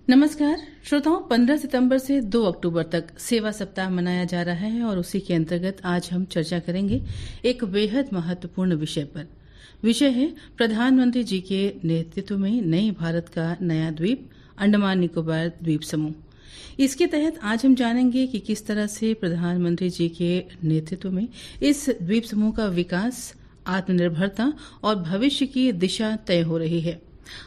नमस्कार श्रोताओं, 15 सितंबर से 2 अक्टूबर तक सेवा सप्ताह मनाया जा रहा है और उसी के अंतर्गत आज हम चर्चा करेंगे एक बेहद महत्वपूर्ण विषय पर। विषय है प्रधानमंत्री जी के नेतृत्व में नए भारत का नया द्वीप अंडमान निकोबार द्वीप समूह। इसके तहत आज हम जानेंगे कि किस तरह से प्रधानमंत्री जी के नेतृत्व में इस द्वीप समूह का विकास, आत्मनिर्भरता और भविष्य की दिशा तय हो रही है।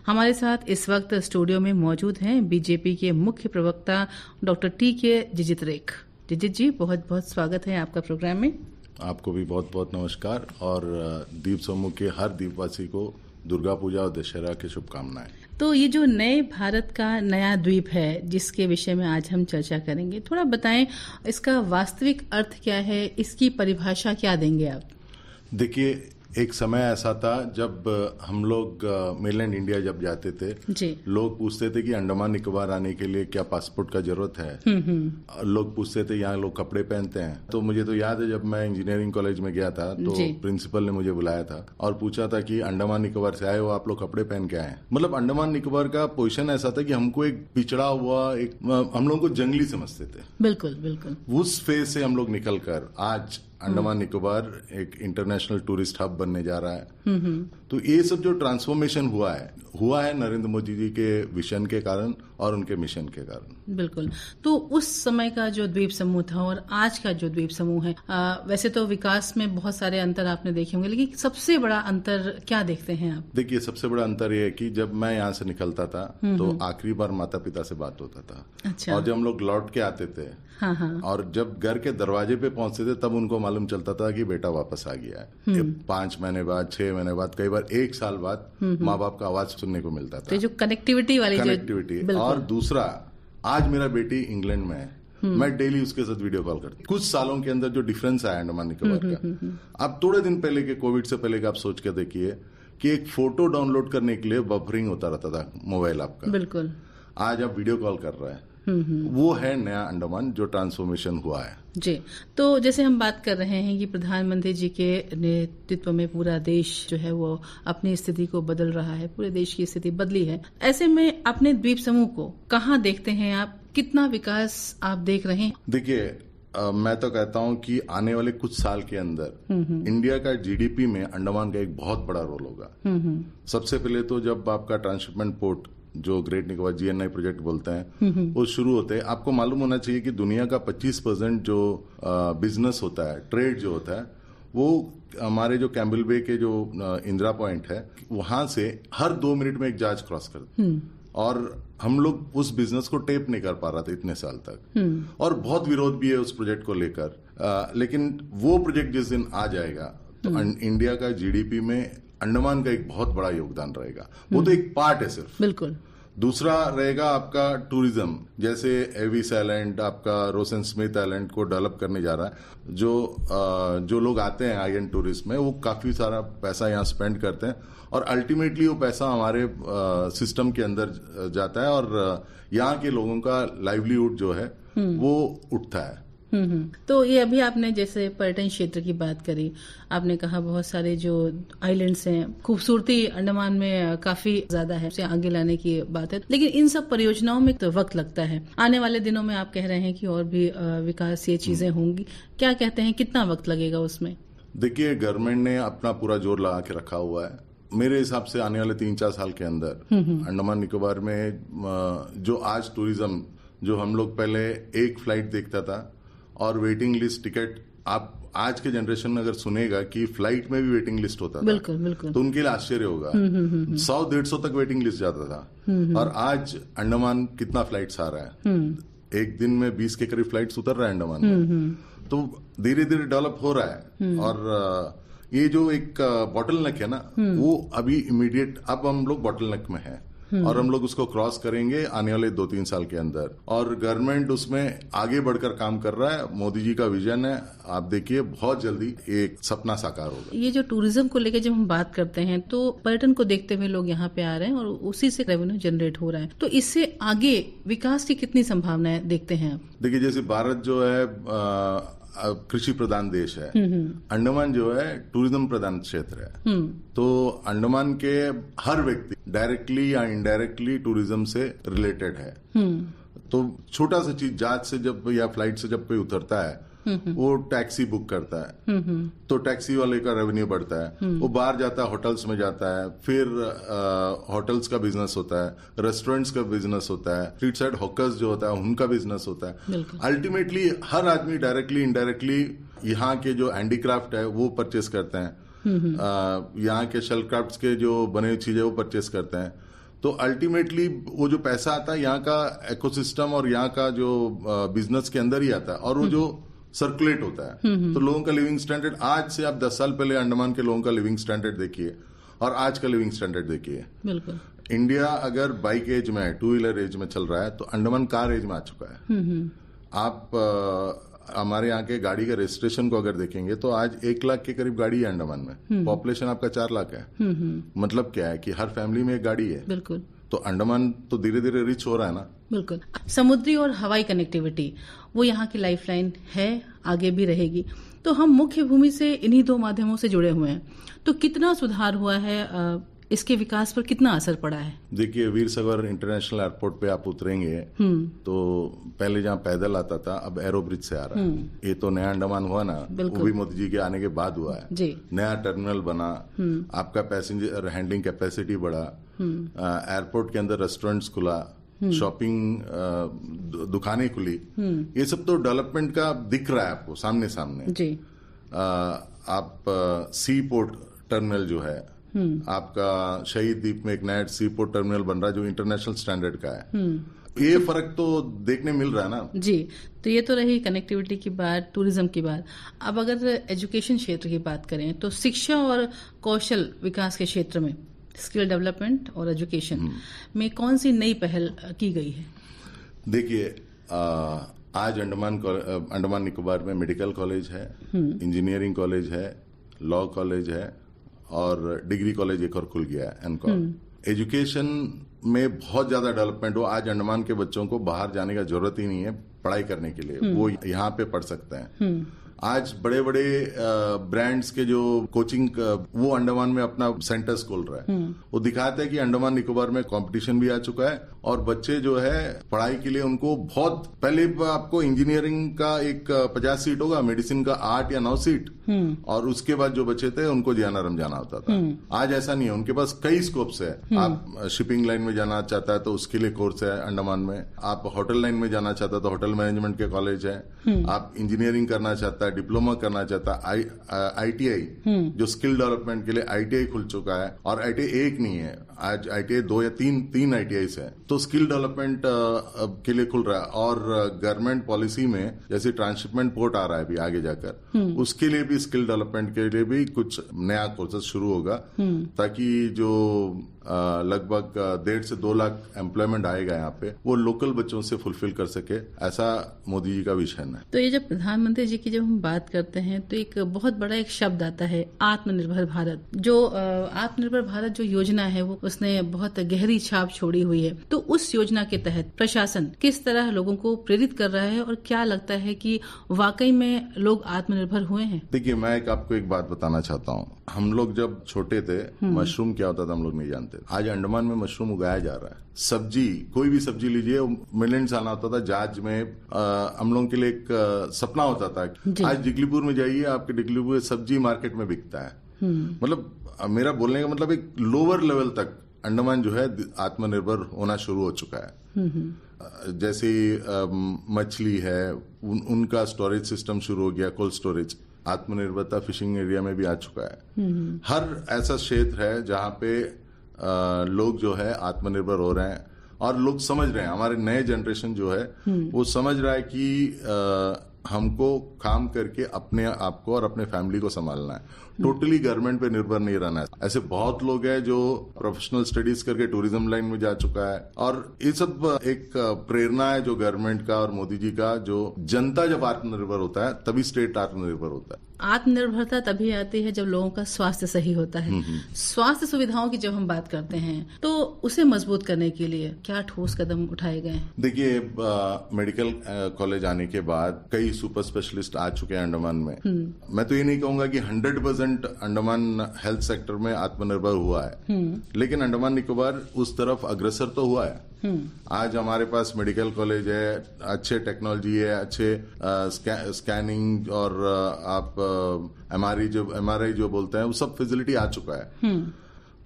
हमारे साथ इस वक्त स्टूडियो में मौजूद हैं बीजेपी के मुख्य प्रवक्ता डॉक्टर टी.के. जिजित रेख। जिजित जी, बहुत बहुत स्वागत है आपका प्रोग्राम में। आपको भी बहुत बहुत नमस्कार और द्वीप समूह के हर द्वीपवासी को दुर्गा पूजा और दशहरा की शुभकामनाएं। तो ये जो नए भारत का नया द्वीप है जिसके विषय में आज हम चर्चा करेंगे, थोड़ा बताएं इसका वास्तविक अर्थ क्या है, इसकी परिभाषा क्या देंगे आप? देखिए, एक समय ऐसा था जब हम लोग मेनलैंड इंडिया जब जाते थे जी। लोग पूछते थे कि अंडमान निकोबार आने के लिए क्या पासपोर्ट का जरूरत है। लोग पूछते थे यहाँ लोग कपड़े पहनते हैं। तो मुझे तो याद है जब मैं इंजीनियरिंग कॉलेज में गया था तो प्रिंसिपल ने मुझे बुलाया था और पूछा था कि अंडमान निकोबार से आए हो, आप लोग कपड़े पहन के आए। मतलब अंडमान निकोबार का पोजीशन ऐसा था कि हमको एक पिछड़ा हुआ, एक हम लोगों को जंगली समझते थे। बिल्कुल बिल्कुल। उस फेज से हम लोग निकल कर आज अंडमान निकोबार एक इंटरनेशनल टूरिस्ट हब बनने जा रहा है। तो ये सब जो ट्रांसफॉर्मेशन हुआ है नरेंद्र मोदी जी के विजन के कारण और उनके मिशन के कारण। बिल्कुल। तो उस समय का जो द्वीप समूह था और आज का जो द्वीप समूह है, वैसे तो विकास में बहुत सारे अंतर आपने देखे होंगे, लेकिन सबसे बड़ा अंतर क्या देखते हैं आप? देखिए, सबसे बड़ा अंतर ये है कि जब मैं यहाँ से निकलता था तो आखिरी बार माता पिता से बात होता था। अच्छा। और जब हम लोग लौट के आते थे और जब घर के दरवाजे पे पहुंचते थे तब उनको मालूम चलता था कि बेटा वापस आ गया है। 5 महीने बाद, 6 महीने बाद, कई बार 1 साल बाद माँ बाप का आवाज सुनने को मिलता था। तो जो कनेक्टिविटी और दूसरा, आज मेरा बेटी इंग्लैंड में है, मैं डेली उसके साथ वीडियो कॉल करती। कुछ सालों के अंदर जो डिफरेंस आया अंडमान निकोबार का, अब थोड़े दिन पहले के कोविड से पहले का आप सोच के देखिए कि एक फोटो डाउनलोड करने के लिए बफरिंग होता रहता था मोबाइल आपका। बिल्कुल। आज आप वीडियो कॉल कर रहे हैं। वो है नया अंडमान जो ट्रांसफॉर्मेशन हुआ है। जी। तो जैसे हम बात कर रहे हैं कि प्रधानमंत्री जी के नेतृत्व में पूरा देश जो है वो अपनी स्थिति को बदल रहा है, पूरे देश की स्थिति बदली है। ऐसे में अपने द्वीप समूह को कहाँ देखते हैं आप, कितना विकास आप देख रहे हैं? देखिए, मैं तो कहता हूं कि आने वाले कुछ साल के अंदर इंडिया का जीडीपी में अंडमान का एक बहुत बड़ा रोल होगा। सबसे पहले तो जब आपका ट्रांसशिपमेंट पोर्ट जो ग्रेट निकोबार GNI प्रोजेक्ट बोलते हैं वो शुरू होते हैं, आपको मालूम होना चाहिए कि दुनिया का 25% जो बिजनेस होता है, ट्रेड जो होता है, वो हमारे जो कैम्बल बे के जो इंदिरा पॉइंट है वहां से हर 2 मिनट में एक जहाज क्रॉस करते हैं। और हम लोग उस बिजनेस को टेप नहीं कर पा रहा था इतने साल तक। और बहुत विरोध भी है उस प्रोजेक्ट को लेकर, लेकिन वो प्रोजेक्ट जिस दिन आ जाएगा तो इंडिया का जीडीपी में अंडमान का एक बहुत बड़ा योगदान रहेगा। वो तो एक पार्ट है सिर्फ। बिल्कुल। दूसरा रहेगा आपका टूरिज्म, जैसे एविस आइलैंड, आपका रोसन स्मिथ आइलैंड को डेवलप करने जा रहा है। जो लोग आते हैं आई एंड टूरिस्ट में, वो काफी सारा पैसा यहाँ स्पेंड करते हैं और अल्टीमेटली वो पैसा हमारे सिस्टम के अंदर जाता है और यहाँ के लोगों का लाइवलीहुड जो है वो उठता है। तो ये अभी आपने जैसे पर्यटन क्षेत्र की बात करी, आपने कहा बहुत सारे जो आइलैंड्स हैं, खूबसूरती अंडमान में काफी ज्यादा है, उसे आगे लाने की बात है, लेकिन इन सब परियोजनाओं में तो वक्त लगता है। आने वाले दिनों में आप कह रहे हैं कि और भी विकास ये चीजें होंगी, क्या कहते हैं, कितना वक्त लगेगा उसमें? देखिए, गवर्नमेंट ने अपना पूरा जोर लगा के रखा हुआ है। मेरे हिसाब से आने वाले 3-4 साल के अंदर अंडमान निकोबार में जो आज टूरिज्म, जो हम लोग पहले एक फ्लाइट देखता था और वेटिंग लिस्ट टिकट, आप आज के जनरेशन में अगर सुनेगा कि फ्लाइट में भी वेटिंग लिस्ट होता था, बिल्कुल बिल्कुल, तो उनके लिए आश्चर्य होगा। 100-150 तक वेटिंग लिस्ट जाता था। और आज अंडमान कितना फ्लाइट्स आ रहा है, एक दिन में 20 के करीब फ्लाइट्स उतर रहा है अंडमान में। तो धीरे धीरे डेवलप हो रहा है। और ये जो एक बॉटल नेक है ना, वो अभी इमीडिएट, अब हम लोग बॉटल नेक में है और हम लोग उसको क्रॉस करेंगे आने वाले 2-3 साल के अंदर। और गवर्नमेंट उसमें आगे बढ़कर काम कर रहा है। मोदी जी का विजन है, आप देखिए बहुत जल्दी एक सपना साकार होगा। ये जो टूरिज्म को लेकर जब हम बात करते हैं तो पर्यटन को देखते हुए लोग यहाँ पे आ रहे हैं और उसी से रेवेन्यू जनरेट हो रहा है, तो इससे आगे विकास की कितनी संभावनाएं देखते हैं आप? देखिए, जैसे भारत जो है कृषि प्रधान देश है, अंडमान जो है टूरिज्म प्रधान क्षेत्र है। तो अंडमान के हर व्यक्ति डायरेक्टली या इनडायरेक्टली टूरिज्म से रिलेटेड है। तो छोटा सा चीज, जहाज से जब या फ्लाइट से जब कोई उतरता है वो टैक्सी बुक करता है, तो टैक्सी वाले का रेवेन्यू बढ़ता है। वो बाहर जाता है, होटल्स में जाता है, फिर होटल्स का बिजनेस होता है, रेस्टोरेंट्स का बिजनेस होता है, स्ट्रीट साइड हॉकर्स जो होता है उनका बिजनेस होता है। अल्टीमेटली हर आदमी डायरेक्टली इनडायरेक्टली यहाँ के जो हैंडीक्राफ्ट है वो परचेस करते हैं, यहाँ के शेल क्राफ्ट के जो बने हुई चीजें वो परचेस करते हैं। तो अल्टीमेटली वो जो पैसा आता है यहाँ का इकोसिस्टम और यहाँ का जो बिजनेस के अंदर ही आता है, और वो जो सर्कुलेट होता है। तो लोगों का लिविंग स्टैंडर्ड, आज से आप 10 साल पहले अंडमान के लोगों का लिविंग स्टैंडर्ड देखिए और आज का लिविंग स्टैंडर्ड देखिए। बिल्कुल। इंडिया अगर बाइक एज में है, 2 व्हीलर एज में चल रहा है, तो अंडमान कार एज में आ चुका है। आप हमारे यहाँ के गाड़ी का रजिस्ट्रेशन को अगर देखेंगे तो आज 1 लाख के करीब गाड़ी है अंडमान में। पॉपुलेशन आपका 4 लाख है। मतलब क्या है कि हर फैमिली में एक गाड़ी है। बिल्कुल। तो अंडमान तो धीरे धीरे रिच हो रहा है ना। बिल्कुल। समुद्री और हवाई कनेक्टिविटी वो यहाँ की लाइफलाइन है, आगे भी रहेगी। तो हम मुख्य भूमि से इन्हीं 2 माध्यमों से जुड़े हुए हैं, तो कितना सुधार हुआ है, इसके विकास पर कितना असर पड़ा है? देखिए, वीर सागर इंटरनेशनल एयरपोर्ट पे आप उतरेंगे तो पहले जहाँ पैदल आता था अब एरो ब्रिज से आ रहा है। ये तो नया अंडमान हुआ ना, वो भी मोदी जी के आने के बाद हुआ है जी। नया टर्मिनल बना, आपका पैसेंजर हैंडलिंग कैपेसिटी बढ़ा, एयरपोर्ट के अंदर रेस्टोरेंट्स खुला, शॉपिंग दुकानें खुली। ये सब तो डेवलपमेंट का दिख रहा है आपको सामने सामने जी। आप सी पोर्ट टर्मिनल जो है, आपका शहीद द्वीप में एक नया सी पोर्ट टर्मिनल बन रहा है जो इंटरनेशनल स्टैंडर्ड का है। ये फर्क तो देखने मिल रहा है ना जी। तो ये तो रही कनेक्टिविटी की बात, टूरिज्म की बात। अब अगर एजुकेशन क्षेत्र की बात करें तो शिक्षा और कौशल विकास के क्षेत्र में, स्किल डेवलपमेंट और एजुकेशन में कौन सी नई पहल की गई है? देखिए, आज अंडमान निकोबार में मेडिकल कॉलेज है, इंजीनियरिंग कॉलेज है, लॉ कॉलेज है और डिग्री कॉलेज एक और खुल गया है एनकॉर। एजुकेशन में बहुत ज्यादा डेवलपमेंट हो। आज अंडमान के बच्चों को बाहर जाने का जरूरत ही नहीं है पढ़ाई करने के लिए, वो यहाँ पे पढ़ सकते हैं। आज बड़े बड़े ब्रांड्स के जो कोचिंग वो अंडमान में अपना सेंटर्स खोल रहा है। वो दिखाता है कि अंडमान निकोबार में कंपटीशन भी आ चुका है और बच्चे जो है पढ़ाई के लिए उनको बहुत, पहले आपको इंजीनियरिंग का एक 50 सीट होगा, मेडिसिन का 8 या 9 सीट, और उसके बाद जो बचे थे उनको जेएनआरएम जाना होता था। आज ऐसा नहीं है, उनके पास कई स्कोप्स है। आप शिपिंग लाइन में जाना चाहता है तो उसके लिए कोर्स है अंडमान में। आप होटल लाइन में जाना चाहता है तो होटल मैनेजमेंट के कॉलेज है। आप इंजीनियरिंग करना चाहता है, डिप्लोमा करना चाहता है, आईटीआई जो स्किल डेवलपमेंट के लिए आईटीआई खुल चुका है। और आईटीआई एक नहीं है, आज आईटीआई 2 या 3 आईटीआई है। तो स्किल डेवलपमेंट के लिए खुल रहा है। और गवर्नमेंट पॉलिसी में जैसे ट्रांसशिपमेंट पोर्ट आ रहा है अभी आगे जाकर, उसके लिए भी स्किल डेवलपमेंट के लिए भी कुछ नया कोर्सेज शुरू होगा, ताकि जो लगभग 1.5 से 2 लाख एम्प्लॉयमेंट आएगा यहाँ पे, वो लोकल बच्चों से फुलफिल कर सके, ऐसा मोदी जी का विजन है। तो ये जब प्रधानमंत्री जी की जब हम बात करते हैं तो एक बहुत बड़ा एक शब्द आता है आत्मनिर्भर भारत। जो आत्मनिर्भर भारत जो योजना है वो उसने बहुत गहरी छाप छोड़ी हुई है। तो उस योजना के तहत प्रशासन किस तरह लोगों को प्रेरित कर रहा है और क्या लगता है कि वाकई में लोग आत्मनिर्भर हुए हैं? देखिए, मैं आपको एक बात बताना चाहता हूँ। हम लोग जब छोटे थे मशरूम क्या होता था हम लोग नहीं जानते। आज अंडमान में मशरूम उगाया जा रहा है। सब्जी, कोई भी सब्जी लीजिए, मिलियंस आना होता था जहाज में। हम लोगों के लिए एक सपना होता था। आज डिगलीपुर में जाइए, आपके डिगलीपुर सब्जी मार्केट में बिकता है। मतलब मेरा बोलने का मतलब एक लोअर लेवल तक अंडमान जो है आत्मनिर्भर होना शुरू हो चुका है। जैसे मछली है, उनका स्टोरेज सिस्टम शुरू हो गया, कोल्ड स्टोरेज। आत्मनिर्भरता फिशिंग एरिया में भी आ चुका है। हर ऐसा क्षेत्र है जहां पे लोग जो है आत्मनिर्भर हो रहे हैं और लोग समझ रहे हैं। हमारे नए जनरेशन जो है वो समझ रहा है कि हमको काम करके अपने आप को और अपने फैमिली को संभालना है, टोटली गवर्नमेंट पे निर्भर नहीं रहना है। ऐसे बहुत लोग हैं जो प्रोफेशनल स्टडीज करके टूरिज्म लाइन में जा चुका है। और ये सब एक प्रेरणा है जो गवर्नमेंट का और मोदी जी का, जो जनता जब आत्मनिर्भर होता है तभी स्टेट आत्मनिर्भर होता है। आत्मनिर्भरता तभी आती है जब लोगों का स्वास्थ्य सही होता है। स्वास्थ्य सुविधाओं की जब हम बात करते हैं तो उसे मजबूत करने के लिए क्या ठोस कदम उठाए गए हैं? देखिए, मेडिकल कॉलेज आने के बाद कई सुपर स्पेशलिस्ट आ चुके हैं अंडमान में। मैं तो ये नहीं कहूंगा कि 100% अंडमान हेल्थ सेक्टर में आत्मनिर्भर हुआ है, लेकिन अंडमान निकोबार उस तरफ अग्रसर तो हुआ है। आज हमारे पास मेडिकल कॉलेज है, अच्छे टेक्नोलॉजी है, अच्छे स्कैनिंग और आप एमआरआई जो बोलते हैं वो सब फैसिलिटी आ चुका है।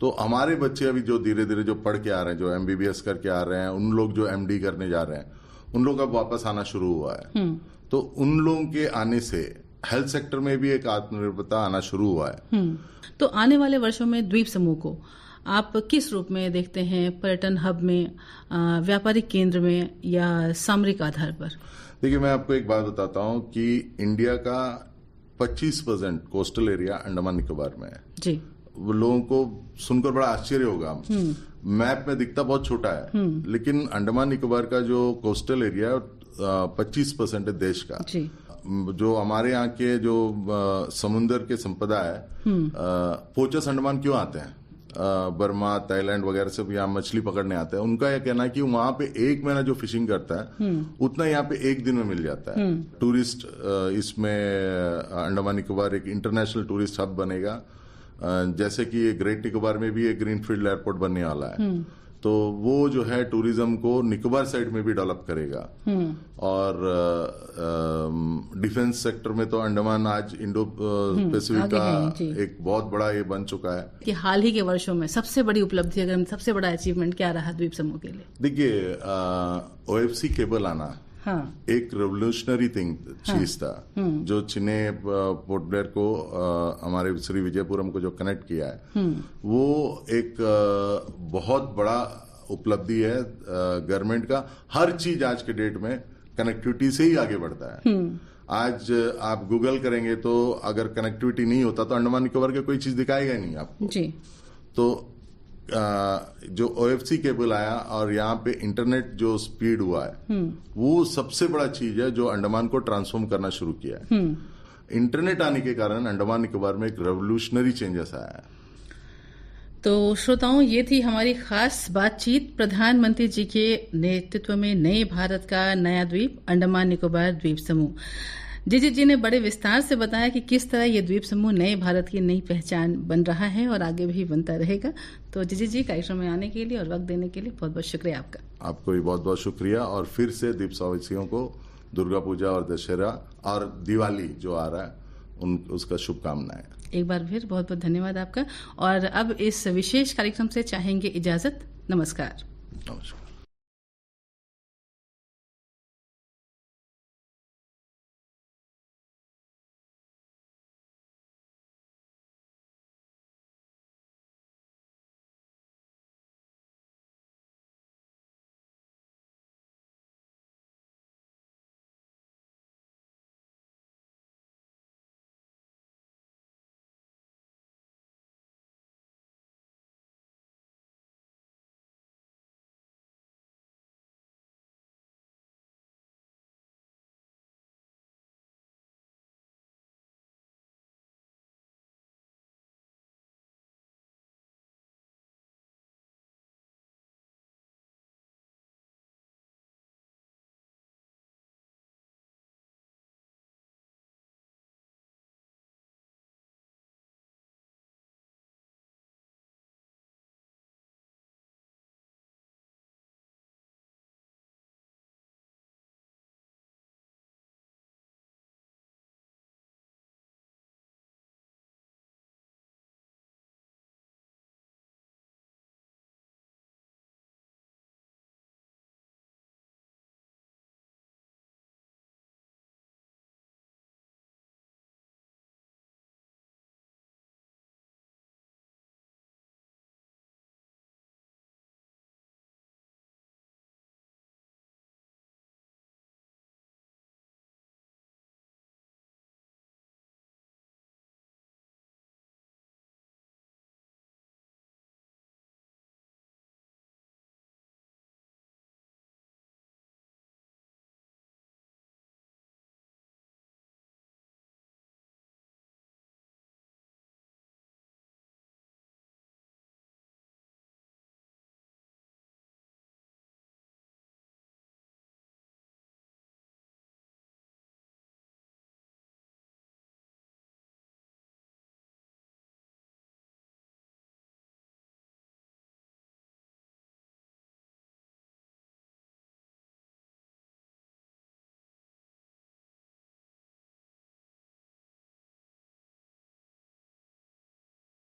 तो हमारे बच्चे अभी जो धीरे धीरे जो पढ़ के आ रहे हैं, जो एमबीबीएस करके आ रहे हैं, उन लोग जो एमडी करने जा रहे हैं, उन लोग अब वापस आना शुरू हुआ है। तो उन लोगों के आने से हेल्थ सेक्टर में भी एक आत्मनिर्भरता आना शुरू हुआ है। तो आने वाले वर्षों में द्वीप समूह को आप किस रूप में देखते हैं? पर्यटन हब में, व्यापारिक केंद्र में या सामरिक आधार पर? देखिए, मैं आपको एक बात बताता हूं कि इंडिया का 25% कोस्टल एरिया अंडमान निकोबार में है जी। वो लोगों को सुनकर बड़ा आश्चर्य होगा। मैप में दिखता बहुत छोटा है, लेकिन अंडमान निकोबार का जो कोस्टल एरिया है 25% है देश का जी। जो हमारे यहाँ के जो समुन्द्र के संपदा है, पोचर्स अंडमान क्यों आते हैं? बर्मा, थाईलैंड वगैरह से यहाँ मछली पकड़ने आते हैं। उनका यह कहना है कि वहां पे 1 महीना जो फिशिंग करता है उतना यहाँ पे 1 दिन में मिल जाता है। टूरिस्ट इसमें अंडमान निकोबार एक इंटरनेशनल टूरिस्ट हब बनेगा, जैसे कि ग्रेट निकोबार में भी एक ग्रीनफील्ड एयरपोर्ट बनने वाला है। तो वो जो है टूरिज्म को निकोबार साइड में भी डेवलप करेगा। और डिफेंस सेक्टर में तो अंडमान आज इंडो पैसिफिक का एक बहुत बड़ा ये बन चुका है। कि हाल ही के वर्षों में सबसे बड़ी उपलब्धि, अगर सबसे बड़ा अचीवमेंट क्या रहा द्वीप समूह के लिए? देखिए, ओएफसी केबल आना एक रेवोल्यूशनरी चीज था, जो चीने पोर्ट ब्लेयर को हमारे श्री विजयपुरम को जो कनेक्ट किया है, वो एक बहुत बड़ा उपलब्धि है गवर्नमेंट का। हर चीज आज के डेट में कनेक्टिविटी से ही आगे बढ़ता है। आज आप गूगल करेंगे तो अगर कनेक्टिविटी नहीं होता तो अंडमान निकोबार के कोई चीज दिखाएगा ही नहीं आपको जी। तो जो ओएफसी केबल आया और यहाँ पे इंटरनेट जो स्पीड हुआ है, वो सबसे बड़ा चीज है जो अंडमान को ट्रांसफॉर्म करना शुरू किया है। इंटरनेट आने के कारण अंडमान निकोबार में एक रेवोल्यूशनरी चेंजेस आया है। तो श्रोताओं, ये थी हमारी खास बातचीत प्रधानमंत्री जी के नेतृत्व में नए भारत का नया द्वीप अंडमान निकोबार द्वीप समूह। जी ने बड़े विस्तार से बताया कि किस तरह ये द्वीप समूह नए भारत की नई पहचान बन रहा है और आगे भी बनता रहेगा। तो जी कार्यक्रम में आने के लिए और वक्त देने के लिए बहुत बहुत शुक्रिया आपका। आपको भी बहुत बहुत शुक्रिया, और फिर से द्वीपवासियों को दुर्गा पूजा और दशहरा और दिवाली जो आ रहा है उसका शुभकामनाएं। एक बार फिर बहुत बहुत धन्यवाद आपका। और अब इस विशेष कार्यक्रम से चाहेंगे इजाजत। नमस्कार। नमस्कार।